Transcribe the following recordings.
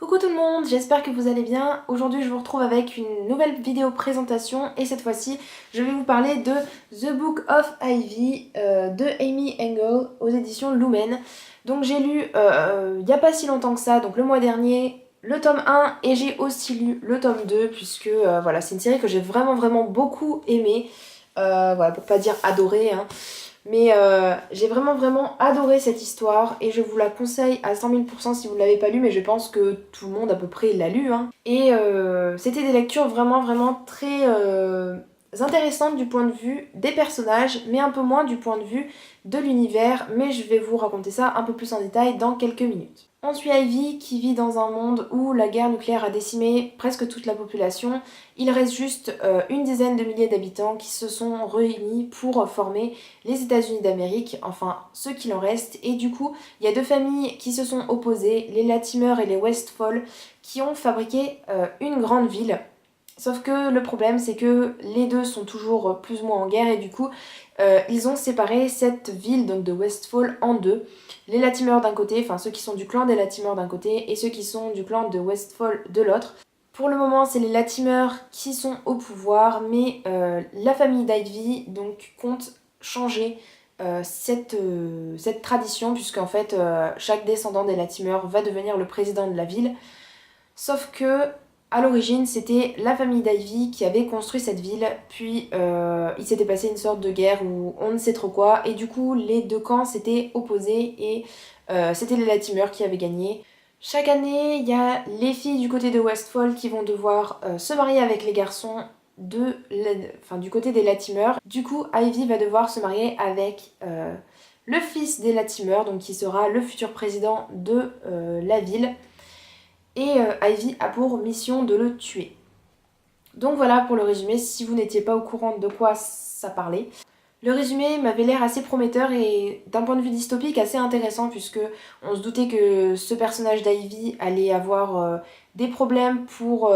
Coucou tout le monde, j'espère que vous allez bien. Aujourd'hui je vous retrouve avec une nouvelle vidéo présentation et cette fois-ci je vais vous parler de The Book of Ivy de Amy Engel aux éditions Lumen. Donc j'ai lu il n'y a pas si longtemps que ça, donc le mois dernier, le tome 1 et j'ai aussi lu le tome 2 puisque voilà, c'est une série que j'ai vraiment beaucoup aimée. Voilà, pour pas dire adorée, hein. Mais j'ai vraiment adoré cette histoire et je vous la conseille à 100 000% si vous ne l'avez pas lu, mais je pense que tout le monde à peu près l'a lu, hein. Et c'était des lectures vraiment très intéressantes du point de vue des personnages, mais un peu moins du point de vue de l'univers, mais je vais vous raconter ça un peu plus en détail dans quelques minutes. On suit Ivy qui vit dans un monde où la guerre nucléaire a décimé presque toute la population. Il reste juste une dizaine de milliers d'habitants qui se sont réunis pour former les États-Unis d'Amérique, enfin ceux qu'il en reste. Et du coup, il y a deux familles qui se sont opposées, les Latimer et les Westfall, qui ont fabriqué une grande ville. Sauf que le problème, c'est que les deux sont toujours plus ou moins en guerre et du coup, ils ont séparé cette ville donc de Westfall en deux. Les Latimer d'un côté, enfin ceux qui sont du clan des Latimer d'un côté et ceux qui sont du clan de Westfall de l'autre. Pour le moment, c'est les Latimer qui sont au pouvoir, mais la famille d'Ivy donc compte changer cette tradition, puisqu'en fait, chaque descendant des Latimer va devenir le président de la ville. Sauf que, à l'origine, c'était la famille d'Ivy qui avait construit cette ville, puis il s'était passé une sorte de guerre ou on ne sait trop quoi, et du coup, les deux camps s'étaient opposés et c'était les Latimer qui avaient gagné. Chaque année, il y a les filles du côté de Westfall qui vont devoir se marier avec les garçons du côté des Latimer. Du coup, Ivy va devoir se marier avec le fils des Latimer, donc qui sera le futur président de la ville. Et Ivy a pour mission de le tuer. Donc voilà pour le résumé, si vous n'étiez pas au courant de quoi ça parlait. Le résumé m'avait l'air assez prometteur et d'un point de vue dystopique assez intéressant puisque on se doutait que ce personnage d'Ivy allait avoir des problèmes pour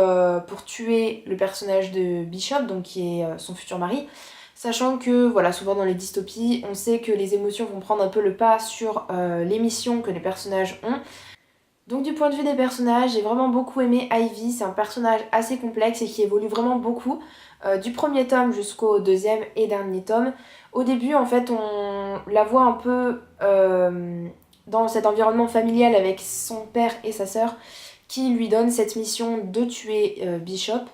tuer le personnage de Bishop, donc qui est son futur mari. Sachant que voilà, souvent dans les dystopies, on sait que les émotions vont prendre un peu le pas sur les missions que les personnages ont. Donc du point de vue des personnages, j'ai vraiment beaucoup aimé Ivy, c'est un personnage assez complexe et qui évolue vraiment beaucoup, du premier tome jusqu'au deuxième et dernier tome. Au début, en fait, on la voit un peu dans cet environnement familial avec son père et sa sœur qui lui donnent cette mission de tuer Bishop.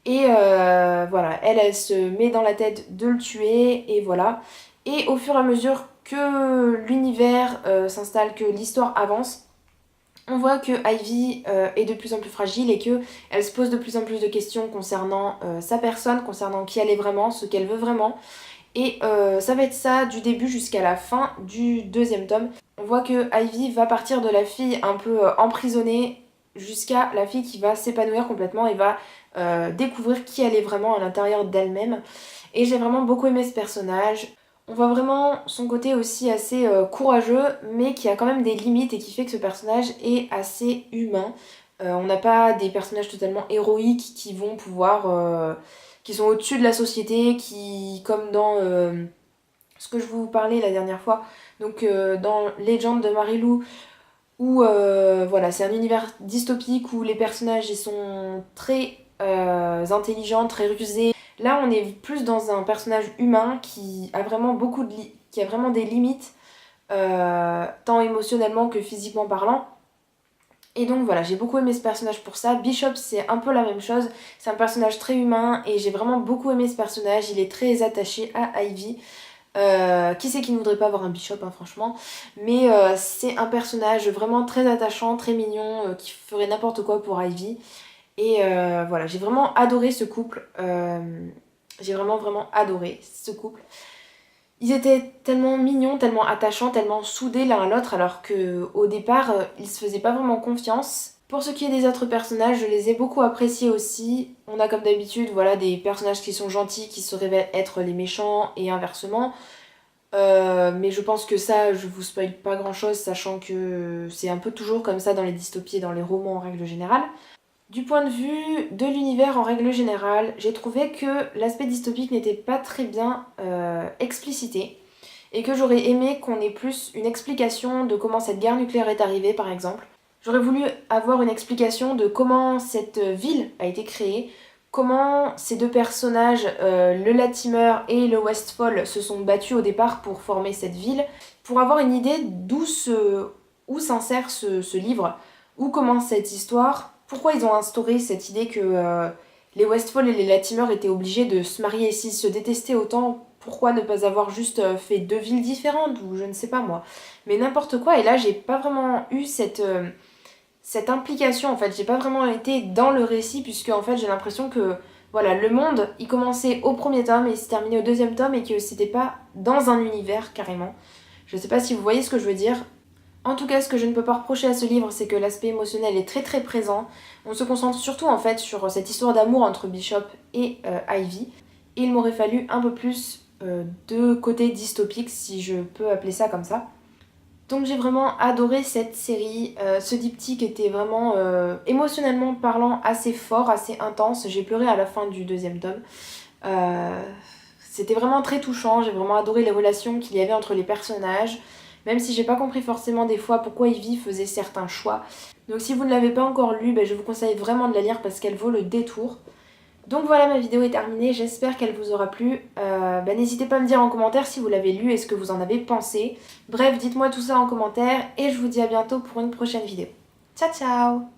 Et voilà, elle se met dans la tête de le tuer et voilà. Et au fur et à mesure que l'univers s'installe, que l'histoire avance, on voit que Ivy est de plus en plus fragile et qu'elle se pose de plus en plus de questions concernant sa personne, concernant qui elle est vraiment, ce qu'elle veut vraiment. Et ça va être ça du début jusqu'à la fin du deuxième tome. On voit que Ivy va partir de la fille un peu emprisonnée jusqu'à la fille qui va s'épanouir complètement et va découvrir qui elle est vraiment à l'intérieur d'elle-même. Et j'ai vraiment beaucoup aimé ce personnage. On voit vraiment son côté aussi assez courageux, mais qui a quand même des limites et qui fait que ce personnage est assez humain. On n'a pas des personnages totalement héroïques qui vont pouvoir... qui sont au-dessus de la société, qui, comme dans ce que je vous parlais la dernière fois, donc dans Legend de Marilou, où voilà, c'est un univers dystopique où les personnages ils sont très intelligents, très rusés. Là, on est plus dans un personnage humain qui a vraiment qui a vraiment des limites, tant émotionnellement que physiquement parlant. Et donc voilà, j'ai beaucoup aimé ce personnage pour ça. Bishop, c'est un peu la même chose. C'est un personnage très humain et j'ai vraiment beaucoup aimé ce personnage. Il est très attaché à Ivy. Qui c'est qui ne voudrait pas avoir un Bishop, hein, franchement. Mais c'est un personnage vraiment très attachant, très mignon, qui ferait n'importe quoi pour Ivy. Et voilà, j'ai vraiment adoré ce couple. J'ai vraiment adoré ce couple. Ils étaient tellement mignons, tellement attachants, tellement soudés l'un à l'autre, alors qu'au départ, ils se faisaient pas vraiment confiance. Pour ce qui est des autres personnages, je les ai beaucoup appréciés aussi. On a comme d'habitude voilà, des personnages qui sont gentils, qui se révèlent être les méchants et inversement. Mais je pense que ça, je vous spoil pas grand chose, sachant que c'est un peu toujours comme ça dans les dystopies et dans les romans en règle générale. Du point de vue de l'univers en règle générale, j'ai trouvé que l'aspect dystopique n'était pas très bien explicité et que j'aurais aimé qu'on ait plus une explication de comment cette guerre nucléaire est arrivée par exemple. J'aurais voulu avoir une explication de comment cette ville a été créée, comment ces deux personnages, le Latimer et le Westfall, se sont battus au départ pour former cette ville, pour avoir une idée où s'insère ce livre, où commence cette histoire, pourquoi ils ont instauré cette idée que les Westfall et les Latimer étaient obligés de se marier, et s'ils se détestaient autant, pourquoi ne pas avoir juste fait deux villes différentes, ou je ne sais pas moi. Mais n'importe quoi, et là j'ai pas vraiment eu cette implication, en fait, j'ai pas vraiment été dans le récit, puisque en fait j'ai l'impression que voilà, le monde il commençait au premier tome et il se terminait au deuxième tome et que c'était pas dans un univers carrément. Je sais pas si vous voyez ce que je veux dire. En tout cas, ce que je ne peux pas reprocher à ce livre, c'est que l'aspect émotionnel est très très présent. On se concentre surtout en fait sur cette histoire d'amour entre Bishop et Ivy. Et il m'aurait fallu un peu plus de côté dystopique, si je peux appeler ça comme ça. Donc j'ai vraiment adoré cette série. Ce diptyque était vraiment émotionnellement parlant assez fort, assez intense. J'ai pleuré à la fin du deuxième tome. C'était vraiment très touchant. J'ai vraiment adoré les relations qu'il y avait entre les personnages. Même si j'ai pas compris forcément des fois pourquoi Ivy faisait certains choix. Donc si vous ne l'avez pas encore lu, je vous conseille vraiment de la lire parce qu'elle vaut le détour. Donc voilà, ma vidéo est terminée, j'espère qu'elle vous aura plu. N'hésitez pas à me dire en commentaire si vous l'avez lu et ce que vous en avez pensé. Bref, dites-moi tout ça en commentaire et je vous dis à bientôt pour une prochaine vidéo. Ciao ciao!